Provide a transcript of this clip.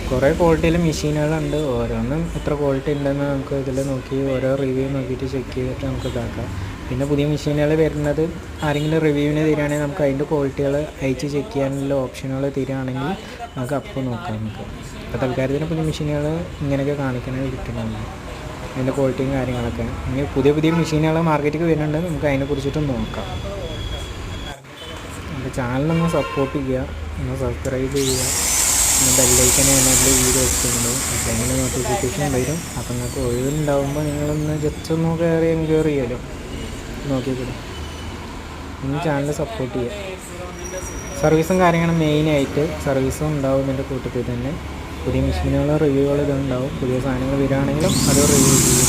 കുറേ ക്വാളിറ്റിയിൽ മെഷീനുകളുണ്ട്. ഓരോന്നും എത്ര ക്വാളിറ്റി ഉണ്ടെന്ന് നമുക്ക് ഇതിൽ നോക്കി ഓരോ റിവ്യൂ നോക്കിയിട്ട് ചെക്ക് ചെയ്തിട്ട് നമുക്ക് ഇതാക്കാം. പിന്നെ പുതിയ മെഷീനുകൾ വരുന്നത് ആരെങ്കിലും റിവ്യൂവിന് തരികയാണെങ്കിൽ നമുക്ക് അതിൻ്റെ ക്വാളിറ്റികൾ അയച്ച് ചെക്ക് ചെയ്യാനുള്ള ഓപ്ഷനുകൾ തരികയാണെങ്കിൽ നമുക്ക് അപ്പോൾ നോക്കാം. നമുക്ക് ഇപ്പോൾ തൽക്കാലത്തിന് പുതിയ മെഷീനുകൾ ഇങ്ങനെയൊക്കെ കാണിക്കണത് കിട്ടുന്നുണ്ട്, അതിൻ്റെ ക്വാളിറ്റിയും കാര്യങ്ങളൊക്കെ. ഇനി പുതിയ പുതിയ മെഷീനുകൾ മാർക്കറ്റിൽ വരുന്നുണ്ട്, നമുക്ക് അതിനെക്കുറിച്ചിട്ടും നോക്കാം. എൻ്റെ ചാനലൊന്ന് സപ്പോർട്ട് ചെയ്യുക, ഒന്ന് സബ്സ്ക്രൈബ് ചെയ്യുക, പിന്നെ ബെല്ലൈക്കനെ എനേബിൾ ചെയ്ത് വെച്ചിട്ടുണ്ട്. അപ്പോൾ അങ്ങനെ നോട്ടിഫിക്കേഷൻ വരും. അപ്പോൾ നിങ്ങൾക്ക് ഒഴിവുണ്ടാകുമ്പോൾ നിങ്ങളൊന്ന് ജസ്റ്റ് ഒന്ന് കയറി എൻക്വയറി ചെയ്യാലോ, നോക്കിക്കൂടെ. ഇനി ചാനൽ സപ്പോർട്ട് ചെയ്യുക. സർവീസും കാര്യങ്ങളും മെയിനായിട്ട് സർവീസും ഉണ്ടാവും ഇതിൻ്റെ കൂട്ടത്തിൽ തന്നെ. പുതിയ മെഷീനുകളും റിവ്യൂകളും ഇതുണ്ടാവും. പുതിയ സാധനങ്ങൾ വരികയാണെങ്കിലും അത് റിവ്യൂ ചെയ്ത്